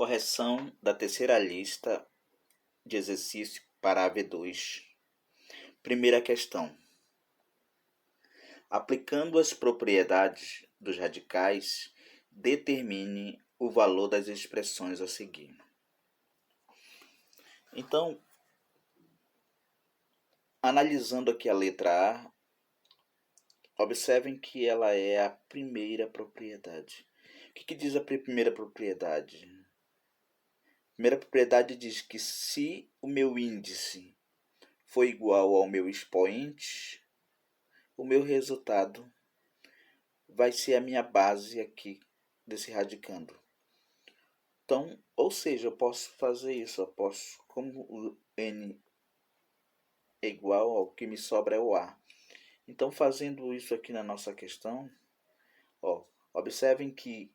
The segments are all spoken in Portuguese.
Correção da terceira lista de exercício para a AV2. Primeira questão. Aplicando as propriedades dos radicais, determine o valor das expressões a seguir. Então, analisando aqui a letra A, observem que ela é a primeira propriedade. O que diz a primeira propriedade? A primeira propriedade diz que se o meu índice for igual ao meu expoente, o meu resultado vai ser a minha base aqui desse radicando. Então, ou seja, eu posso fazer isso, como o n é igual ao que me sobra é o a. Então, fazendo isso aqui na nossa questão, observem que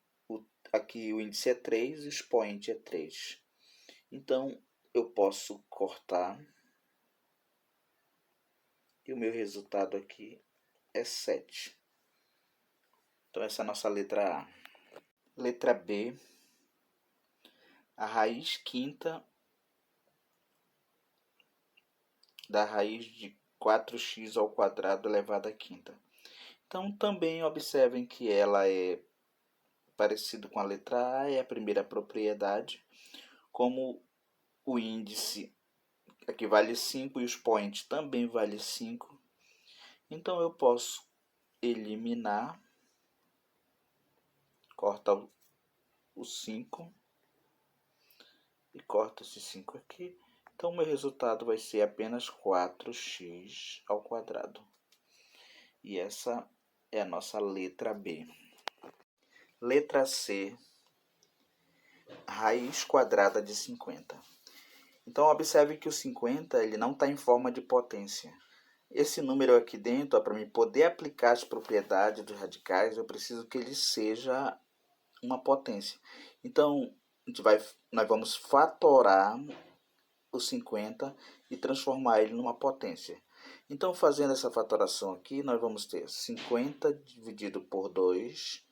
aqui o índice é 3 e o expoente é 3. Então, eu posso cortar e o meu resultado aqui é 7. Então, essa é a nossa letra A. Letra B, a raiz quinta da raiz de 4x ao quadrado elevado à quinta. Então, também observem que ela é parecida com a letra A, é a primeira propriedade. Como o índice aqui vale 5 e o expoente também vale 5, então eu posso eliminar, corta o 5 e corta esse 5 aqui. Então, o meu resultado vai ser apenas 4x ao quadrado. E essa é a nossa letra B. Letra C, raiz quadrada de 50. Então, observe que o 50 ele não está em forma de potência. Esse número aqui dentro, para mim poder aplicar as propriedades dos radicais, eu preciso que ele seja uma potência. Então, nós vamos fatorar o 50 e transformar ele numa potência. Então, fazendo essa fatoração aqui, nós vamos ter 50 dividido por 2,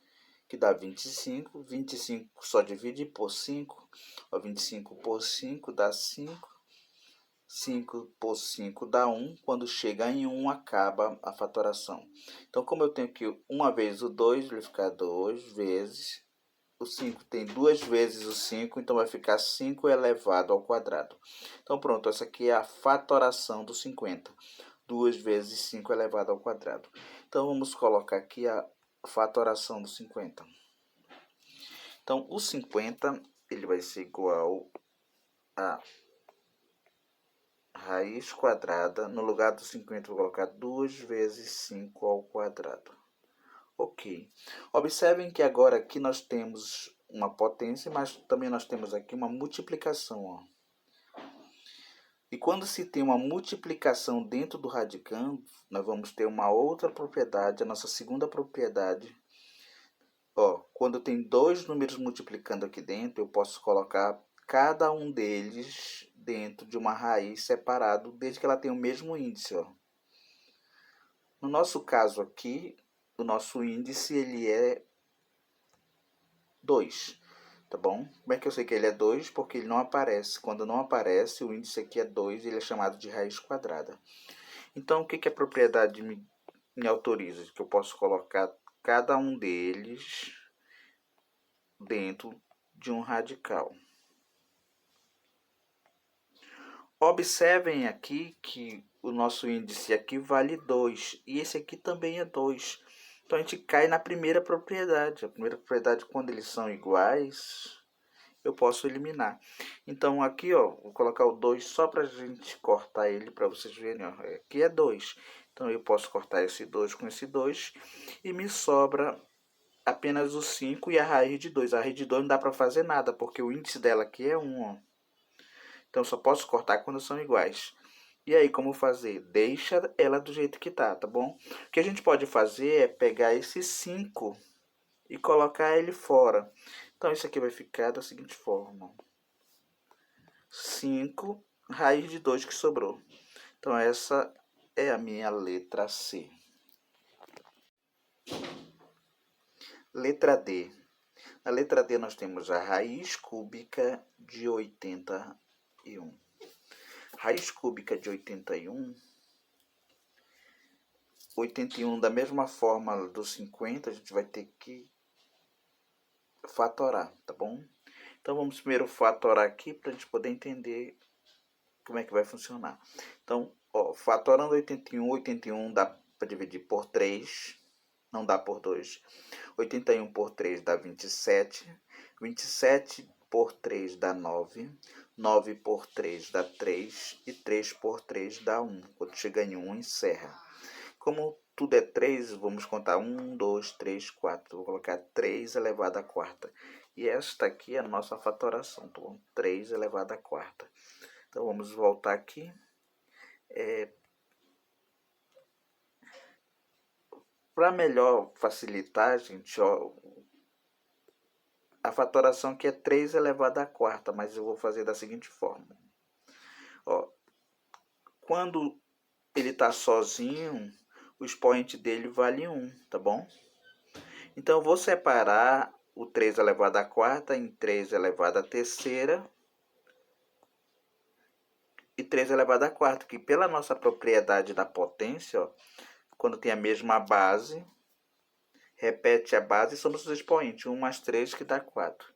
que dá 25. 25 só divide por 5. 25 por 5 dá 5. 5 por 5 dá 1. Quando chega em 1, acaba a fatoração. Então, como eu tenho que 1 vezes o 2, vai ficar 2 vezes. O 5 tem 2 vezes o 5, então vai ficar 5 elevado ao quadrado. Então, pronto, essa aqui é a fatoração do 50. 2 vezes 5 elevado ao quadrado. Então, vamos colocar aqui a fatoração do 50. Então, o 50 ele vai ser igual a raiz quadrada. No lugar do 50, vou colocar 2 vezes 5 ao quadrado. Ok. Observem que agora aqui nós temos uma potência, mas também nós temos aqui uma multiplicação. E quando se tem uma multiplicação dentro do radicando, nós vamos ter uma outra propriedade, a nossa segunda propriedade. Quando tem dois números multiplicando aqui dentro, eu posso colocar cada um deles dentro de uma raiz separado, desde que ela tenha o mesmo índice. No nosso caso aqui, o nosso índice ele é 2. Tá bom? Como é que eu sei que ele é 2? Porque ele não aparece. Quando não aparece, o índice aqui é 2 e ele é chamado de raiz quadrada. Então, o que a propriedade me autoriza? Que eu posso colocar cada um deles dentro de um radical. Observem aqui que o nosso índice aqui vale 2 e esse aqui também é 2. Então, a gente cai na primeira propriedade. A primeira propriedade, quando eles são iguais, eu posso eliminar. Então, aqui, vou colocar o 2 só para a gente cortar ele, para vocês verem. Aqui é 2. Então, eu posso cortar esse 2 com esse 2 e me sobra apenas o 5 e a raiz de 2. A raiz de 2 não dá para fazer nada, porque o índice dela aqui é 1. Então, só posso cortar quando são iguais. E aí, como fazer? Deixa ela do jeito que tá bom? O que a gente pode fazer é pegar esse 5 e colocar ele fora. Então, isso aqui vai ficar da seguinte forma. 5 raiz de 2 que sobrou. Então, essa é a minha letra C. Letra D. Na letra D nós temos a raiz cúbica de 81. Raiz cúbica de 81. 81 da mesma forma do 50, a gente vai ter que fatorar, tá bom? Então vamos primeiro fatorar aqui para a gente poder entender como é que vai funcionar. Então, ó, fatorando 81, 81 dá para dividir por 3, não dá por 2. 81 por 3 dá 27. 27 por 3 dá 9. 9 por 3 dá 3. E 3 por 3 dá 1. Quando chega em 1, encerra. Como tudo é 3, vamos contar 1, 2, 3, 4. Vou colocar 3 elevado à quarta. E esta aqui é a nossa fatoração, tá bom? 3 elevado à quarta. Então vamos voltar aqui. Para melhor facilitar, gente, ó, a fatoração aqui é 3 elevado à quarta, mas eu vou fazer da seguinte forma. Ó, quando ele está sozinho, o expoente dele vale 1, tá bom? Então eu vou separar o 3 elevado à quarta em 3 elevado à terceira e 3 elevado à quarta, que pela nossa propriedade da potência, ó, quando tem a mesma base, repete a base e somos os expoentes, 1 mais 3 que dá 4.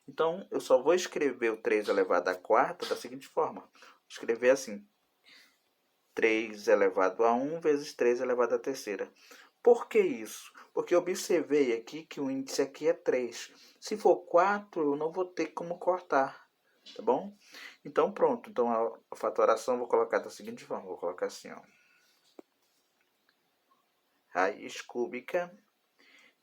Então, eu só vou escrever o 3 elevado à quarta da seguinte forma. Vou escrever assim, 3 elevado a 1 vezes 3 elevado à terceira. Por que isso? Porque eu observei aqui que o índice aqui é 3. Se for 4, eu não vou ter como cortar, tá bom? Então, pronto. Então, a fatoração eu vou colocar da seguinte forma. Vou colocar assim, ó. Raiz cúbica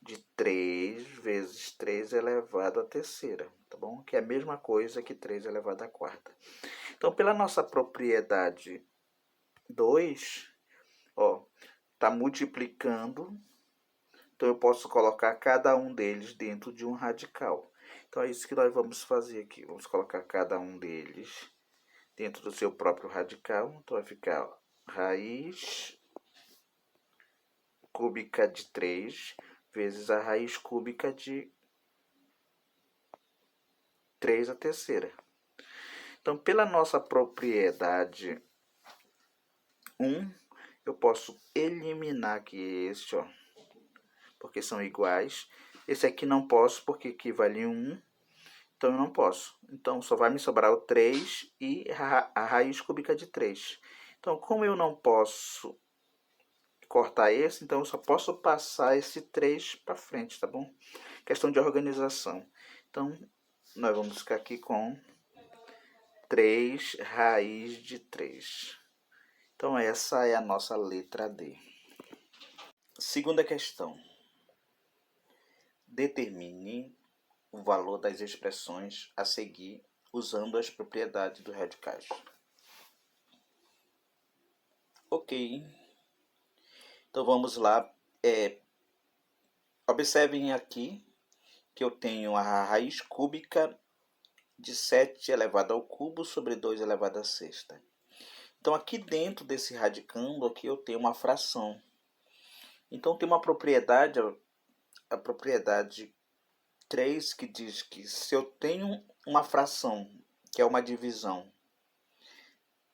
de 3 vezes 3 elevado à terceira, tá bom? Que é a mesma coisa que 3 elevado à quarta. Então, pela nossa propriedade 2, ó, tá multiplicando, então eu posso colocar cada um deles dentro de um radical. Então é isso que nós vamos fazer aqui. Vamos colocar cada um deles dentro do seu próprio radical. Então vai ficar, ó, raiz cúbica de 3 vezes a raiz cúbica de 3 à terceira. Então, pela nossa propriedade 1, eu posso eliminar aqui este, ó, porque são iguais. Esse aqui não posso, porque aqui vale 1, então eu não posso. Então, só vai me sobrar o 3 e a raiz cúbica de 3. Então, como eu não posso cortar esse, então eu só posso passar esse 3 para frente, tá bom? Questão de organização. Então, nós vamos ficar aqui com 3 raiz de 3. Então, essa é a nossa letra D. Segunda questão. Determine o valor das expressões a seguir usando as propriedades dos radicais. Ok. Então, vamos lá. Observem aqui que eu tenho a raiz cúbica de 7 elevado ao cubo sobre 2 elevado à sexta. Então, aqui dentro desse radicando, aqui eu tenho uma fração. Então, tem uma propriedade, a propriedade 3, que diz que se eu tenho uma fração, que é uma divisão,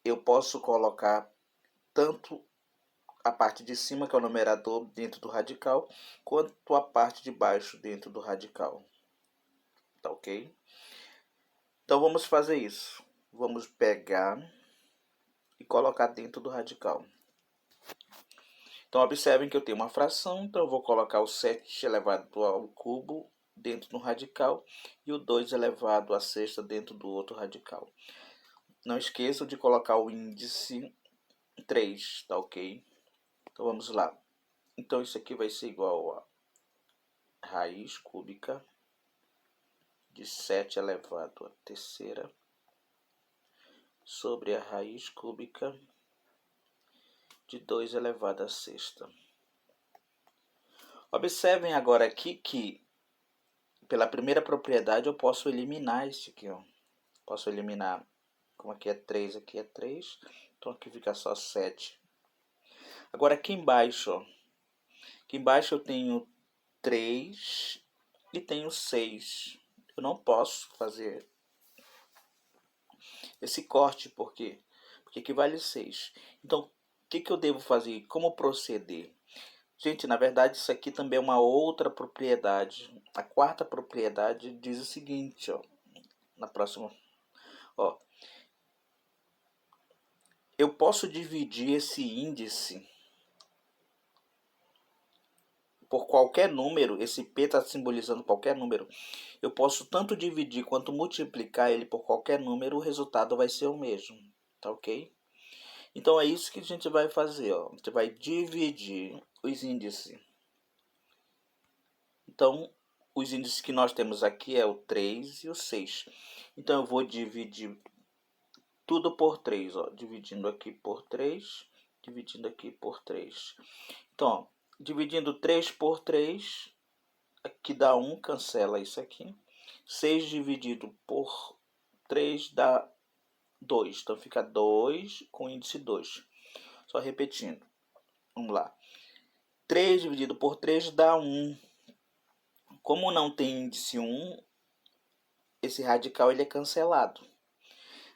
eu posso colocar tanto a parte de cima, que é o numerador, dentro do radical, quanto a parte de baixo dentro do radical. Tá ok? Então, vamos fazer isso. Vamos pegar e colocar dentro do radical. Então, observem que eu tenho uma fração, então eu vou colocar o 7 elevado ao cubo dentro do radical e o 2 elevado à sexta dentro do outro radical. Não esqueçam de colocar o índice 3, tá ok? Então, vamos lá. Então, isso aqui vai ser igual a raiz cúbica de 7 elevado à terceira sobre a raiz cúbica de 2 elevado à sexta. Observem agora aqui que, pela primeira propriedade, eu posso eliminar isso aqui, ó. Posso eliminar, como aqui é 3, aqui é 3. Então, aqui fica só 7. Agora, aqui embaixo, ó. Aqui embaixo eu tenho 3 e tenho 6. Eu não posso fazer esse corte, porque equivale a 6. Então, o que eu devo fazer? Como proceder? Gente, na verdade, isso aqui também é uma outra propriedade. A quarta propriedade diz o seguinte, ó, na próxima, ó. Eu posso dividir esse índice por qualquer número. Esse P está simbolizando qualquer número. Eu posso tanto dividir quanto multiplicar ele por qualquer número, o resultado vai ser o mesmo, tá ok? Então é isso que a gente vai fazer, ó. A gente vai dividir os índices. Então, os índices que nós temos aqui é o 3 e o 6. Então eu vou dividir tudo por 3, ó. Dividindo aqui por 3, dividindo aqui por 3. Então, ó, dividindo 3 por 3, aqui dá 1, cancela isso aqui. 6 dividido por 3 dá 2. Então fica 2 com índice 2. Só repetindo. Vamos lá. 3 dividido por 3 dá 1. Como não tem índice 1, esse radical ele é cancelado.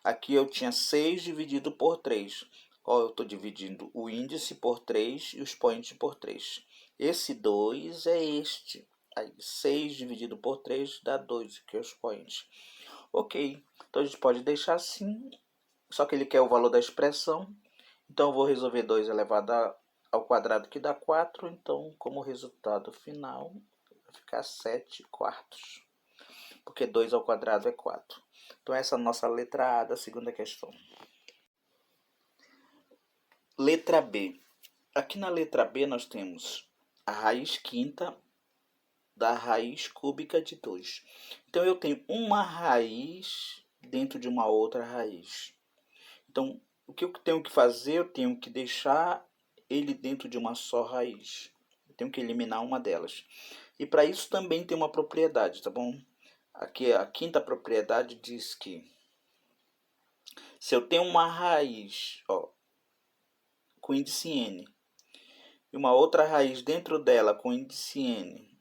Aqui eu tinha 6 dividido por 3. Ó, eu estou dividindo o índice por 3 e o expoente por 3. Esse 2 é este. Aí, 6 dividido por 3 dá 2, que é o expoente. Ok, então a gente pode deixar assim. Só que ele quer o valor da expressão. Então eu vou resolver 2 elevado ao quadrado, que dá 4. Então, como resultado final, vai ficar 7 quartos. Porque 2 ao quadrado é 4. Então essa é a nossa letra A da segunda questão. Letra B. Aqui na letra B nós temos a raiz quinta da raiz cúbica de 2. Então eu tenho uma raiz dentro de uma outra raiz. Então o que eu tenho que fazer? Eu tenho que deixar ele dentro de uma só raiz. Eu tenho que eliminar uma delas. E para isso também tem uma propriedade, tá bom? Aqui a quinta propriedade diz que se eu tenho uma raiz, ó, com índice n e uma outra raiz dentro dela com índice n,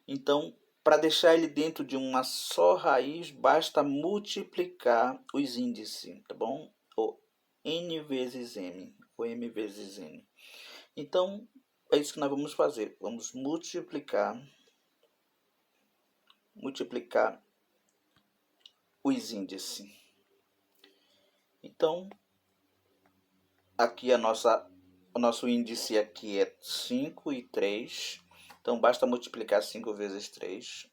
então para deixar ele dentro de uma só raiz basta multiplicar os índices, tá bom? Ou n vezes m, ou m vezes n. Então é isso que nós vamos fazer. Vamos multiplicar os índices. Então aqui o nosso índice aqui é 5 e 3. Então basta multiplicar 5 vezes 3.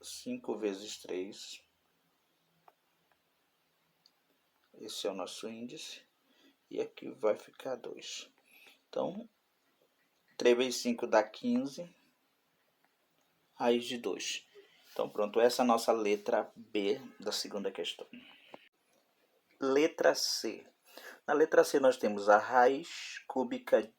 5 vezes 3. Esse é o nosso índice. E aqui vai ficar 2. Então, 3 vezes 5 dá 15. Raiz de 2. Então pronto, essa é a nossa letra B da segunda questão. Letra C. Na letra C nós temos a raiz cúbica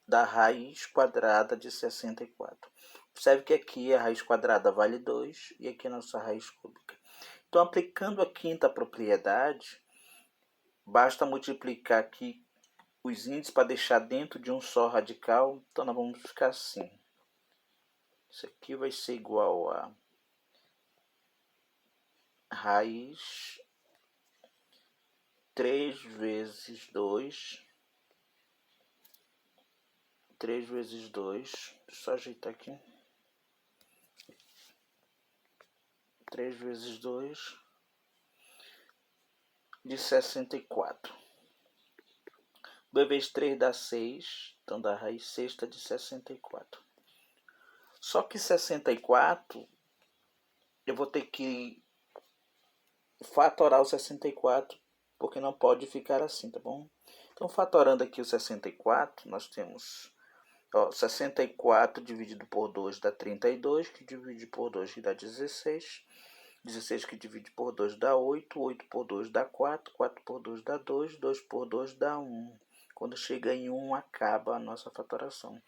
da raiz quadrada de 64. Observe que aqui a raiz quadrada vale 2 e aqui a nossa raiz cúbica. Então, aplicando a quinta propriedade, basta multiplicar aqui os índices para deixar dentro de um só radical. Então, nós vamos ficar assim. Isso aqui vai ser igual a raiz 3 vezes 2. 3 vezes 2. Deixa eu só ajeitar aqui. 3 vezes 2 de 64. 2 vezes 3 dá 6. Então dá raiz sexta de 64. Só que 64 eu vou ter que fatorar o 64, porque não pode ficar assim, tá bom? Então, fatorando aqui o 64, nós temos, ó, 64 dividido por 2 dá 32, que divide por 2 que dá 16. 16 que divide por 2 dá 8, 8 por 2 dá 4, 4 por 2 dá 2, 2 por 2 dá 1. Quando chega em 1, acaba a nossa fatoração.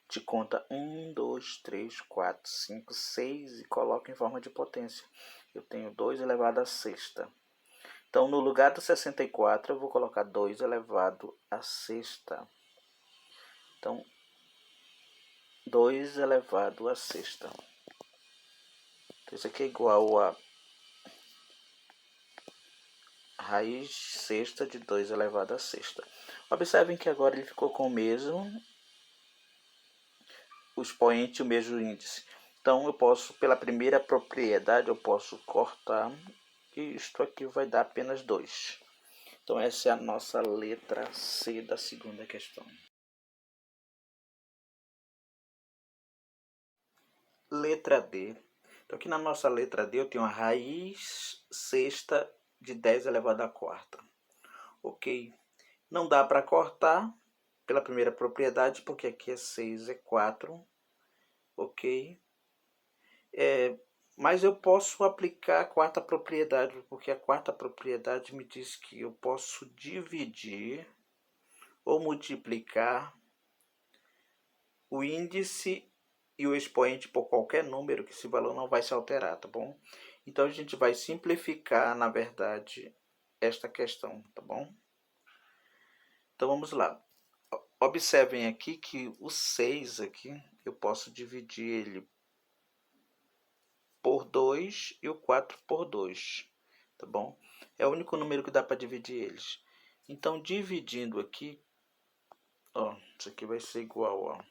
Te conta 1, 2, 3, 4, 5, 6 e coloca em forma de potência. Eu tenho 2 elevado a sexta. Então, no lugar do 64, eu vou colocar 2 elevado a sexta. Então, 2 elevado à sexta. Então, isso aqui é igual a raiz sexta de 2 elevado à sexta. Observem que agora ele ficou com o mesmo o expoente e o mesmo índice. Então eu posso, pela primeira propriedade, eu posso cortar e isto aqui vai dar apenas 2. Então essa é a nossa letra C da segunda questão. Letra D. Então aqui na nossa letra D eu tenho a raiz sexta de 10 elevado à quarta. Ok. Não dá para cortar pela primeira propriedade, porque aqui é 6, é 4. Ok. Mas eu posso aplicar a quarta propriedade, porque a quarta propriedade me diz que eu posso dividir ou multiplicar o índice e o expoente por qualquer número, que esse valor não vai se alterar, tá bom? Então a gente vai simplificar, na verdade, esta questão, tá bom? Então vamos lá. Observem aqui que o 6 aqui, eu posso dividir ele por 2 e o 4 por 2, tá bom? É o único número que dá para dividir eles. Então, dividindo aqui, ó, isso aqui vai ser igual a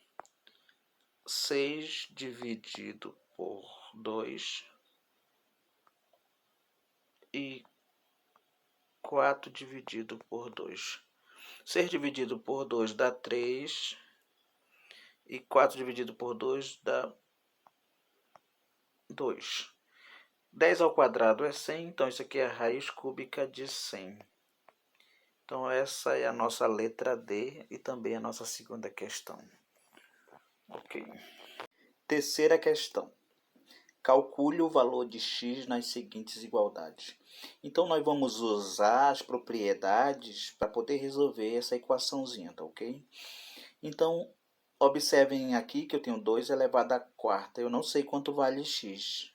6 dividido por 2 e 4 dividido por 2. 6 dividido por 2 dá 3 e 4 dividido por 2 dá 2. 10 ao quadrado é 100, então isso aqui é a raiz cúbica de 100. Então essa é a nossa letra D e também a nossa segunda questão. Ok. Terceira questão. Calcule o valor de x nas seguintes igualdades. Então nós vamos usar as propriedades para poder resolver essa equaçãozinha, tá ok? Então observem aqui que eu tenho 2 elevado à quarta. Eu não sei quanto vale x.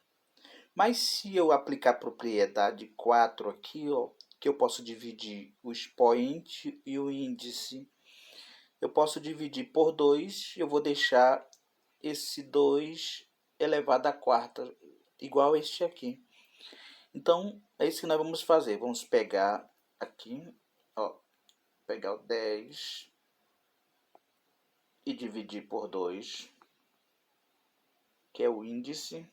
Mas se eu aplicar a propriedade 4 aqui, ó, que eu posso dividir o expoente e o índice, eu posso dividir por 2, eu vou deixar esse 2 elevado à quarta, igual este aqui. Então, é isso que nós vamos fazer. Vamos pegar aqui, ó, pegar o 10 e dividir por 2, que é o índice.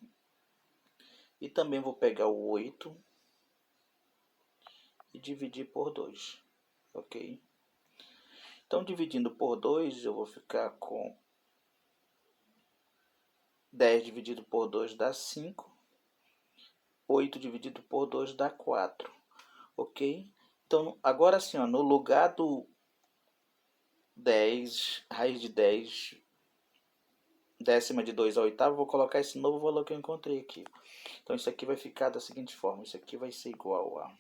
E também vou pegar o 8 e dividir por 2, ok? Então, dividindo por 2, eu vou ficar com 10 dividido por 2 dá 5. 8 dividido por 2 dá 4. Ok? Então, agora sim, ó, no lugar do 10, raiz de 10, décima de 2 a oitava, vou colocar esse novo valor que eu encontrei aqui. Então, isso aqui vai ficar da seguinte forma. Isso aqui vai ser igual a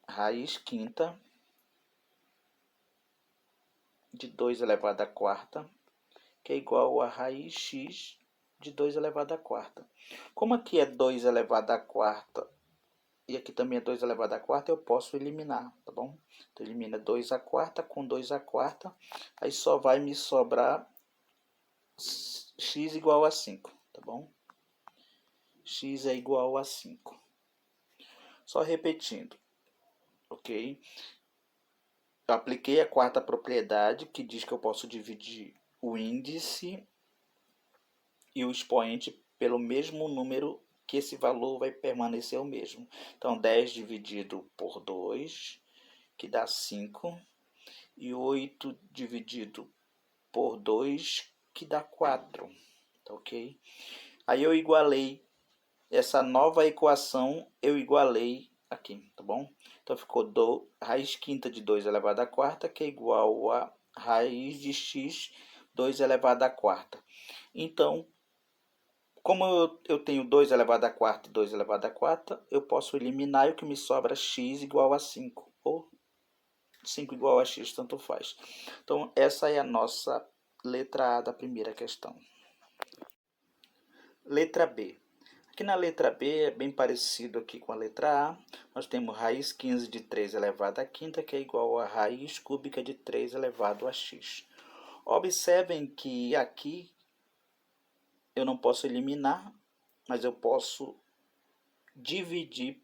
raiz quinta de 2 elevado à quarta, que é igual a raiz x de 2 elevado à quarta. Como aqui é 2 elevado à quarta e aqui também é 2 elevado à quarta, eu posso eliminar, tá bom? Então, elimina 2 à quarta com 2 à quarta, aí só vai me sobrar x igual a 5, tá bom? X é igual a 5. Só repetindo, ok? Eu apliquei a quarta propriedade, que diz que eu posso dividir o índice e o expoente pelo mesmo número, que esse valor vai permanecer o mesmo. Então, 10 dividido por 2, que dá 5, e 8 dividido por 2, que dá 4, tá ok? Aí eu igualei essa nova equação, eu igualei aqui, tá bom? Então ficou raiz quinta de 2 elevado à quarta, que é igual a raiz de x 2 elevado à quarta. Então, como eu tenho 2 elevado à quarta e 2 elevado à quarta, eu posso eliminar e o que me sobra x igual a 5, ou 5 igual a x, tanto faz. Então, essa é a nossa letra A da primeira questão. Letra B. Aqui na letra B é bem parecido aqui com a letra A. Nós temos raiz 15 de 3 elevado à quinta, que é igual a raiz cúbica de 3 elevado a x. Observem que aqui eu não posso eliminar, mas eu posso dividir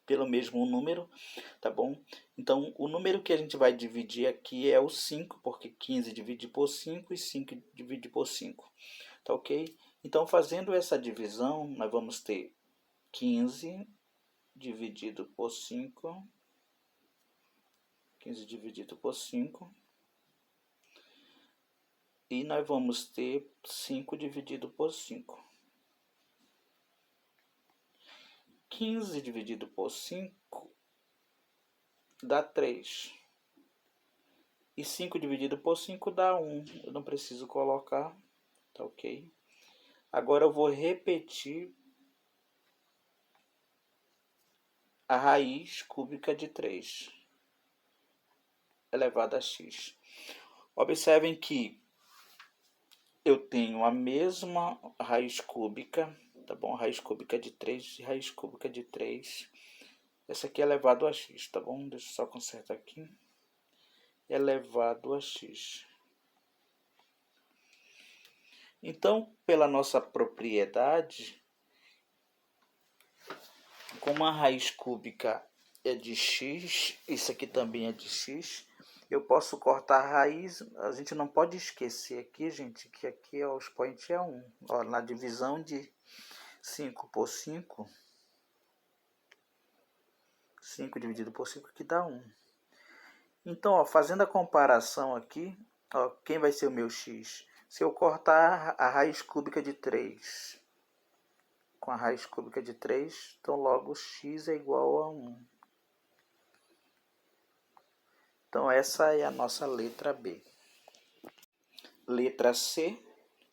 pelo mesmo número, tá bom? Então, o número que a gente vai dividir aqui é o 5, porque 15 divide por 5 e 5 divide por 5, tá ok? Então, fazendo essa divisão, nós vamos ter 15 dividido por 5, 15 dividido por 5, e nós vamos ter 5 dividido por 5. 15 dividido por 5 dá 3. E 5 dividido por 5 dá 1. Eu não preciso colocar, tá ok? Agora eu vou repetir a raiz cúbica de 3 elevado a x. Observem que eu tenho a mesma raiz cúbica, tá bom? Raiz cúbica de 3 e raiz cúbica de 3. Essa aqui é elevado a x, tá bom? Deixa eu só consertar aqui. Elevado a x. Então, pela nossa propriedade, como a raiz cúbica é de x, isso aqui também é de x, eu posso cortar a raiz. A gente não pode esquecer aqui, gente, que aqui o expoente é 1. Ó, na divisão de 5 por 5, 5 dividido por 5 que dá 1. Então, ó, fazendo a comparação aqui, ó, quem vai ser o meu x? Se eu cortar a raiz cúbica de 3 com a raiz cúbica de 3, então logo x é igual a 1. Então essa é a nossa letra B. Letra C,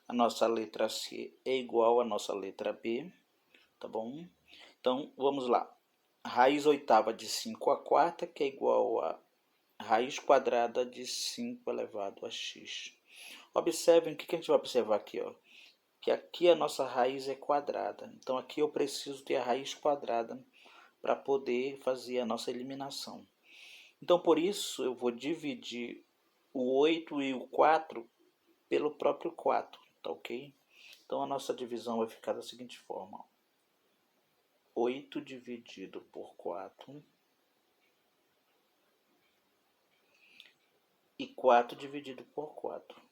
a nossa letra C é igual à nossa letra B, tá bom? Então vamos lá. Raiz oitava de 5 à quarta, que é igual a raiz quadrada de 5 elevado a x. Observem o que a gente vai observar aqui, ó. Que aqui a nossa raiz é quadrada. Então aqui eu preciso ter a raiz quadrada para poder fazer a nossa eliminação. Então por isso eu vou dividir o 8 e o 4 pelo próprio 4, tá ok? Então a nossa divisão vai ficar da seguinte forma. 8 dividido por 4 e 4 dividido por 4.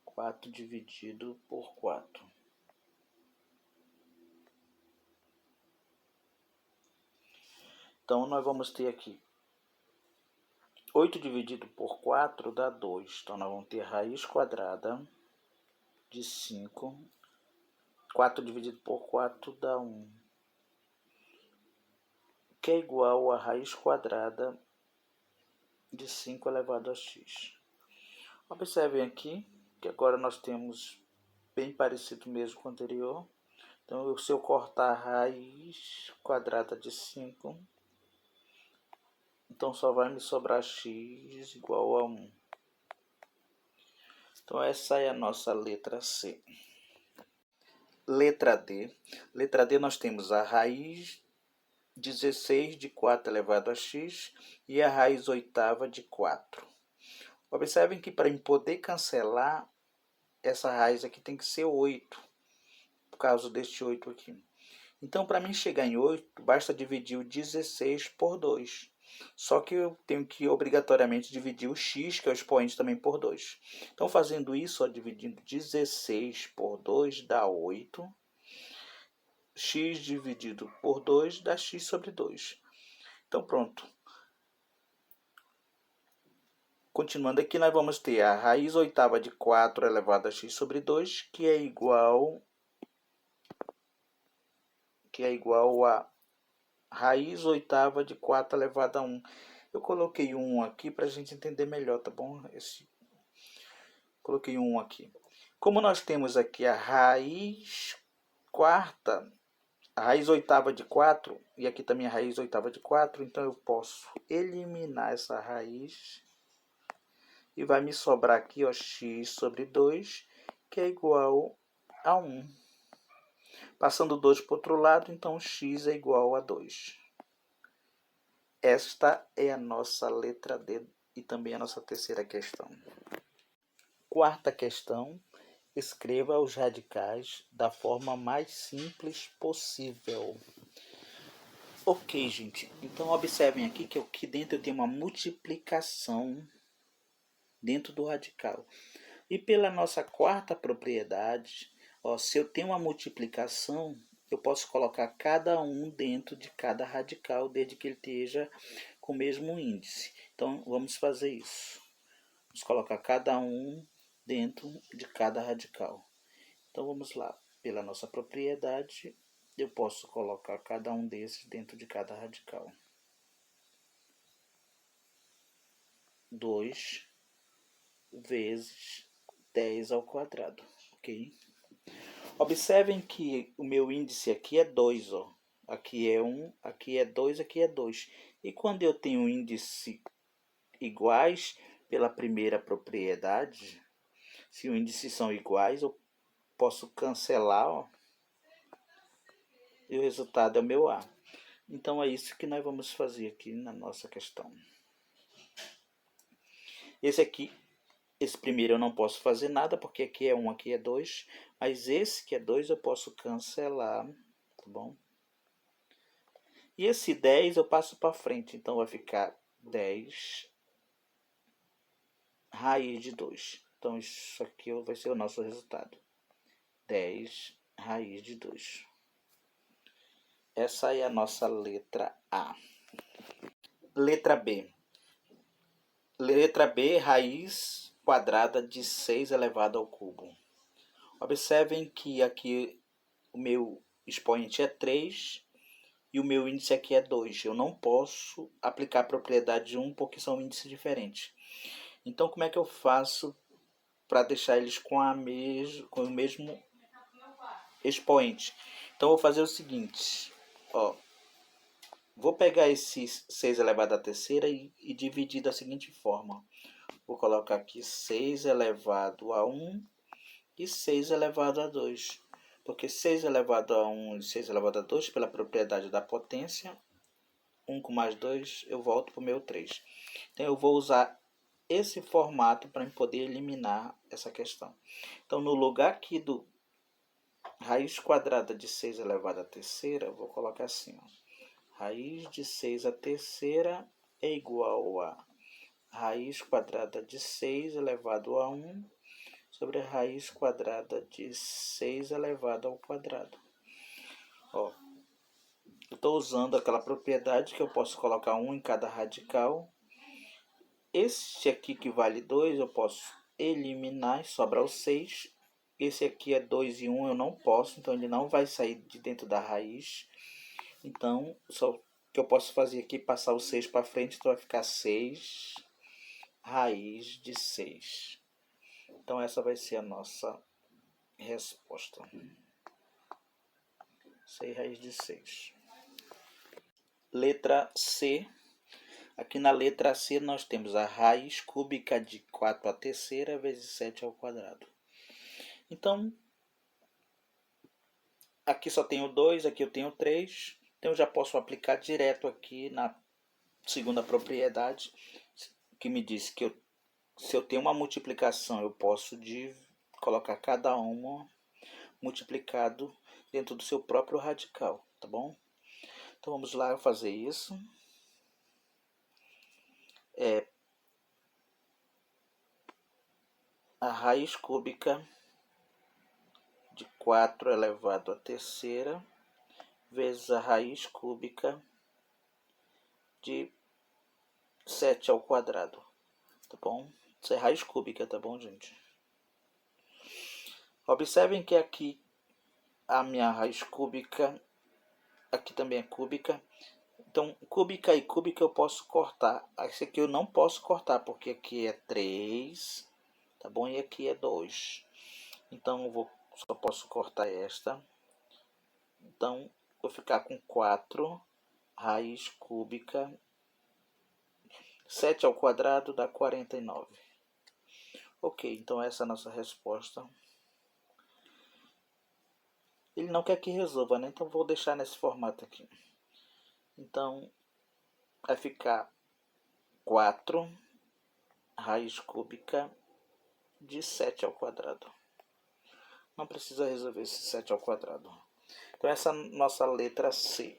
Quatro dividido por 4. Então, nós vamos ter aqui 8 dividido por 4 dá 2. Então, nós vamos ter raiz quadrada de 5. 4 dividido por 4 dá 1. Que é igual a raiz quadrada de 5 elevado a x. Observem aqui que agora nós temos bem parecido mesmo com o anterior. Então, se eu cortar a raiz quadrada de 5, então só vai me sobrar x igual a 1. Então, essa é a nossa letra C. Letra D. Letra D nós temos a raiz 16 de 4 elevado a x e a raiz oitava de 4. Observem que para eu poder cancelar, essa raiz aqui tem que ser 8, por causa deste 8 aqui. Então, para mim chegar em 8, basta dividir o 16 por 2. Só que eu tenho que obrigatoriamente dividir o x, que é o expoente, também por 2. Então, fazendo isso, ó, dividindo 16 por 2 dá 8. X dividido por 2 dá x sobre 2. Então, pronto. Continuando aqui, nós vamos ter a raiz oitava de 4 elevado a x sobre 2, que é igual a raiz oitava de 4 elevado a 1. Eu coloquei 1 aqui para a gente entender melhor, tá bom? Coloquei 1 aqui. Como nós temos aqui a raiz quarta, a raiz oitava de 4, e aqui também a raiz oitava de 4, então eu posso eliminar essa raiz. E vai me sobrar aqui, ó, x sobre 2, que é igual a 1. Passando 2 para o outro lado, então x é igual a 2. Esta é a nossa letra D e também a nossa terceira questão. Quarta questão. Escreva os radicais da forma mais simples possível. Ok, gente. Então, observem aqui que aqui dentro eu tenho uma multiplicação dentro do radical. E pela nossa quarta propriedade, ó, se eu tenho uma multiplicação, eu posso colocar cada um dentro de cada radical, desde que ele esteja com o mesmo índice. Então, vamos fazer isso. Vamos colocar cada um dentro de cada radical. Então, vamos lá. Pela nossa propriedade, eu posso colocar cada um desses dentro de cada radical. 2 vezes 10 ao quadrado, ok? Observem que o meu índice aqui é 2, ó. Aqui é 1, aqui é 2, aqui é 2. E quando eu tenho índice iguais pela primeira propriedade, se os índices são iguais, eu posso cancelar, ó, e o resultado é o meu A. Então é isso que nós vamos fazer aqui na nossa questão. Esse primeiro eu não posso fazer nada, porque aqui é 1, aqui é 2. Mas esse que é 2 eu posso cancelar, tá bom? E esse 10 eu passo para frente, então vai ficar 10 raiz de 2. Então isso aqui vai ser o nosso resultado. 10 raiz de 2. Essa é a nossa letra A. Letra B. Letra B, raiz quadrada de 6 elevado ao cubo. Observem que aqui o meu expoente é 3 e o meu índice aqui é 2. Eu não posso aplicar a propriedade de 1 porque são índices diferentes. Então, como é que eu faço para deixar eles com o mesmo expoente? Então, eu vou fazer o seguinte, ó. Vou pegar esse 6 elevado à terceira e dividir da seguinte forma. Vou colocar aqui 6 elevado a 1 e 6 elevado a 2. Porque 6 elevado a 1 e 6 elevado a 2, pela propriedade da potência, 1 com mais 2, eu volto para o meu 3. Então, eu vou usar esse formato para poder eliminar essa questão. Então, no lugar aqui do raiz quadrada de 6 elevado à terceira, eu vou colocar assim, ó. Raiz de 6 à terceira é igual a raiz quadrada de 6 elevado a 1 sobre a raiz quadrada de 6 elevado ao quadrado. Ó, eu estou usando aquela propriedade que eu posso colocar 1 em cada radical. Este aqui que vale 2 eu posso eliminar e sobrar o 6. Esse aqui é 2 e 1 eu não posso, então ele não vai sair de dentro da raiz. Então, só o que eu posso fazer aqui é passar o 6 para frente, então vai ficar 6 raiz de 6. Então, essa vai ser a nossa resposta. 6 raiz de 6. Letra C. Aqui na letra C nós temos a raiz cúbica de 4 à terceira vezes 7 ao quadrado. Então, aqui só tenho 2, aqui eu tenho 3. Então, eu já posso aplicar direto aqui na segunda propriedade, que me diz que se eu tenho uma multiplicação, eu posso colocar cada uma multiplicado dentro do seu próprio radical, tá bom? Então, vamos lá fazer isso. A raiz cúbica de 4 elevado à terceira vezes a raiz cúbica de 7 ao quadrado, tá bom? Isso é raiz cúbica, tá bom, gente? Observem que aqui a minha raiz cúbica, aqui também é cúbica. Então, cúbica e cúbica eu posso cortar. Esse aqui eu não posso cortar, porque aqui é 3, tá bom? E aqui é 2. Então, só posso cortar esta. Então, vou ficar com 4 raiz cúbica. 7 ao quadrado dá 49. Ok, então essa é a nossa resposta. Ele não quer que resolva, né? Então vou deixar nesse formato aqui. Então, vai ficar 4 raiz cúbica de 7 ao quadrado. Não precisa resolver esse 7 ao quadrado. Então essa é a nossa letra C.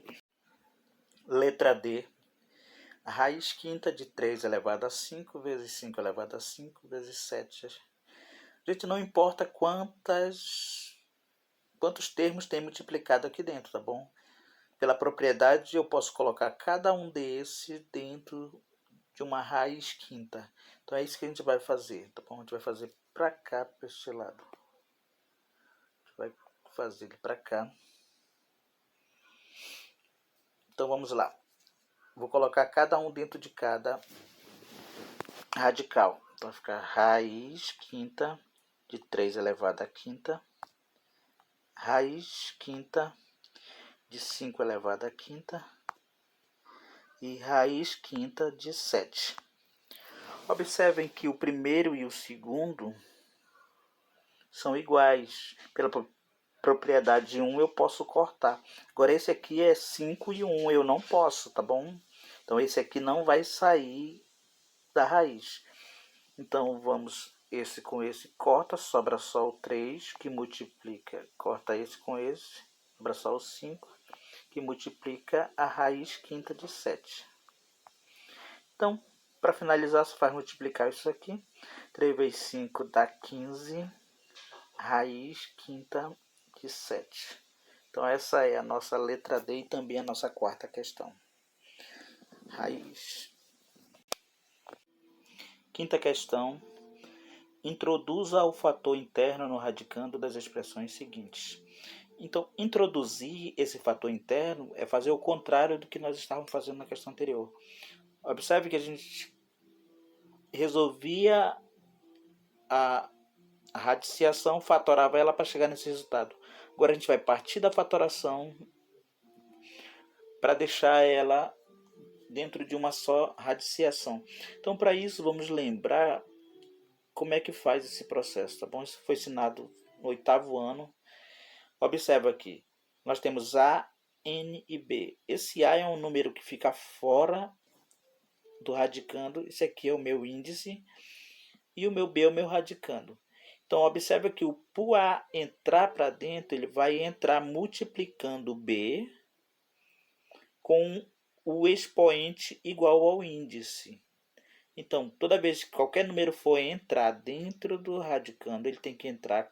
Letra D. A raiz quinta de 3 elevado a 5 vezes 5 elevado a 5 vezes 7. Gente, não importa quantos termos tem multiplicado aqui dentro, tá bom? Pela propriedade, eu posso colocar cada um desses dentro de uma raiz quinta. Então é isso que a gente vai fazer, tá bom? A gente vai fazer para cá, para este lado. A gente vai fazer ele para cá. Então vamos lá. Vou colocar cada um dentro de cada radical. Então vai ficar raiz quinta de 3 elevado a quinta. Raiz quinta de 5 elevado a quinta. E raiz quinta de 7. Observem que o primeiro e o segundo são iguais. Pela propriedade de 1 eu posso cortar. Agora esse aqui é 5 e 1, eu não posso, tá bom? Então esse aqui não vai sair da raiz. Então vamos, esse com esse corta, sobra só o 3 que multiplica. Corta esse com esse, sobra só o 5 que multiplica a raiz quinta de 7. Então, para finalizar, só faz multiplicar isso aqui. 3 vezes 5 dá 15, raiz quinta de 7. Então essa é a nossa letra D e também a nossa quarta questão. Raiz. Quinta questão. Introduza o fator interno no radicando das expressões seguintes. Então, introduzir esse fator interno é fazer o contrário do que nós estávamos fazendo na questão anterior. Observe que a gente resolvia a radiciação, fatorava ela para chegar nesse resultado. Agora a gente vai partir da fatoração para deixar ela dentro de uma só radiciação. Então, para isso, vamos lembrar como é que faz esse processo, tá bom? Isso foi ensinado no 8º ano. Observa aqui, nós temos A, N e B. Esse A é um número que fica fora do radicando. Esse aqui é o meu índice e o meu B é o meu radicando. Então, observa que o A entrar para dentro, ele vai entrar multiplicando B com o expoente igual ao índice. Então, toda vez que qualquer número for entrar dentro do radicando, ele tem que entrar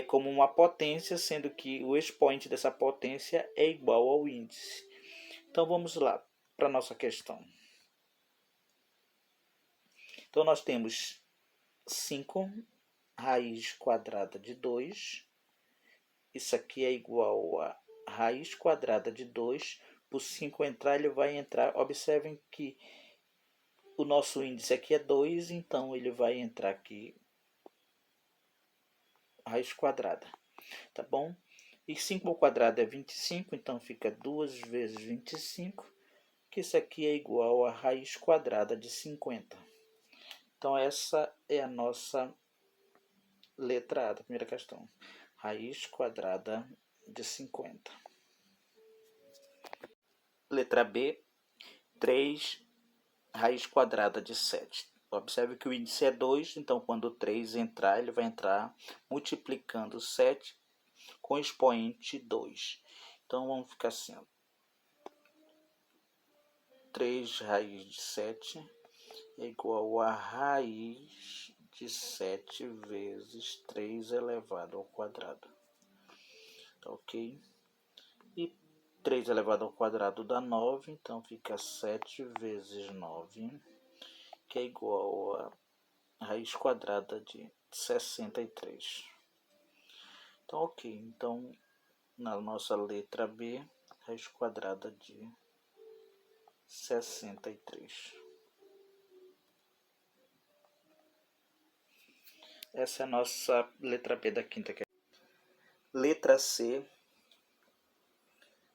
como uma potência, sendo que o expoente dessa potência é igual ao índice. Então, vamos lá para a nossa questão. Então, nós temos 5 raiz quadrada de 2. Isso aqui é igual a raiz quadrada de 2. Por 5 entrar, ele vai entrar. Observem que o nosso índice aqui é 2, então ele vai entrar aqui raiz quadrada, tá bom? E 5 ao quadrado é 25, então fica 2 vezes 25, que isso aqui é igual a raiz quadrada de 50. Então essa é a nossa letra A da primeira questão. Raiz quadrada de 50. Letra B, 3 raiz quadrada de 7. Observe que o índice é 2, então quando o 3 entrar, ele vai entrar multiplicando 7 com expoente 2. Então vamos ficar assim, ó. 3 raiz de 7 é igual a raiz de 7 vezes 3 elevado ao quadrado. Tá ok? E 3 elevado ao quadrado dá 9, então fica 7 vezes 9, que é igual a raiz quadrada de 63. Então, ok. Então, na nossa letra B, raiz quadrada de 63. Essa é a nossa letra B da quinta questão. Letra C,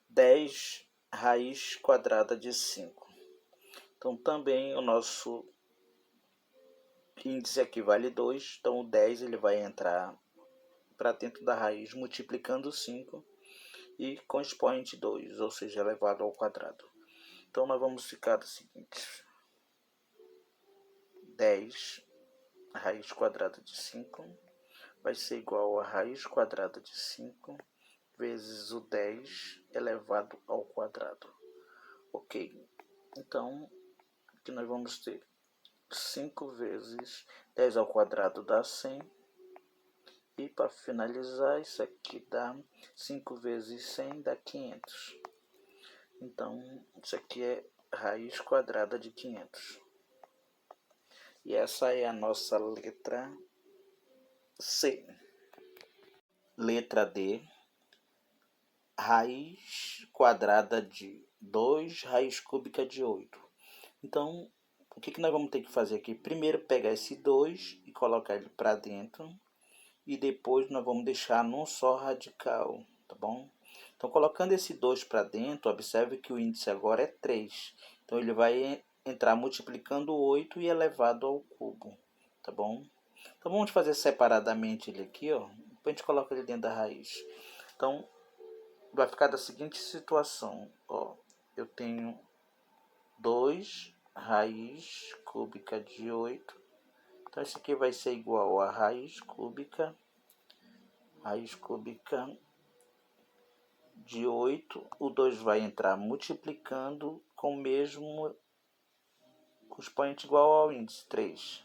10 raiz quadrada de 5. Então, também o nosso índice aqui vale 2, então o 10 ele vai entrar para dentro da raiz multiplicando 5 e com expoente 2, ou seja, elevado ao quadrado. Então nós vamos ficar do seguinte: 10 raiz quadrada de 5 vai ser igual a raiz quadrada de 5 vezes o 10 elevado ao quadrado. Ok, então aqui nós vamos ter 5 vezes 10 ao quadrado dá 100. E para finalizar, isso aqui dá 5 vezes 100 dá 500. Então, isso aqui é raiz quadrada de 500. E essa é a nossa letra C. Letra D. Raiz quadrada de 2 raiz cúbica de 8. Então, o que nós vamos ter que fazer aqui? Primeiro pegar esse 2 e colocar ele para dentro. E depois nós vamos deixar num só radical, tá bom? Então, colocando esse 2 para dentro, observe que o índice agora é 3. Então, ele vai entrar multiplicando 8 e elevado ao cubo, tá bom? Então, vamos fazer separadamente ele aqui, ó. Depois a gente coloca ele dentro da raiz. Então, vai ficar da seguinte situação, ó. Eu tenho 2 raiz cúbica de 8. Então, isso aqui vai ser igual a raiz cúbica de 8, o 2 vai entrar multiplicando com o mesmo expoente igual ao índice, 3.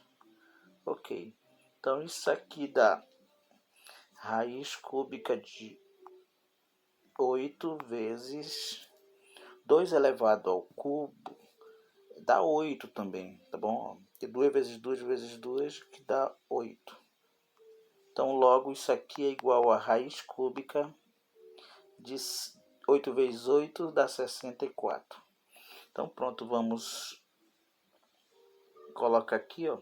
Ok, então isso aqui dá raiz cúbica de 8 vezes 2 elevado ao cubo, dá 8 também, tá bom? Porque 2 vezes 2 vezes 2 que dá 8. Então logo isso aqui é igual a raiz cúbica de 8 vezes 8 dá 64. Então pronto, vamos colocar aqui, ó.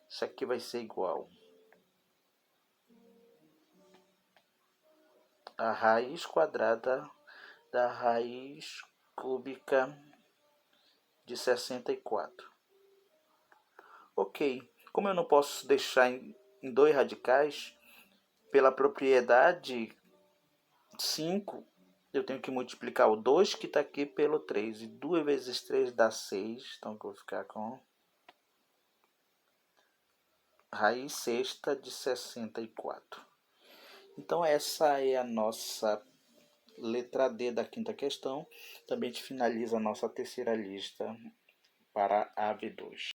Isso aqui vai ser igual a raiz quadrada da raiz cúbica de 64. Ok, como eu não posso deixar em 2 radicais, pela propriedade 5, eu tenho que multiplicar o 2 que está aqui pelo 3. E 2 vezes 3 dá 6. Então eu vou ficar com raiz sexta de 64. Então essa é a nossa letra D da quinta questão. Também a gente finaliza a nossa terceira lista para a AV2.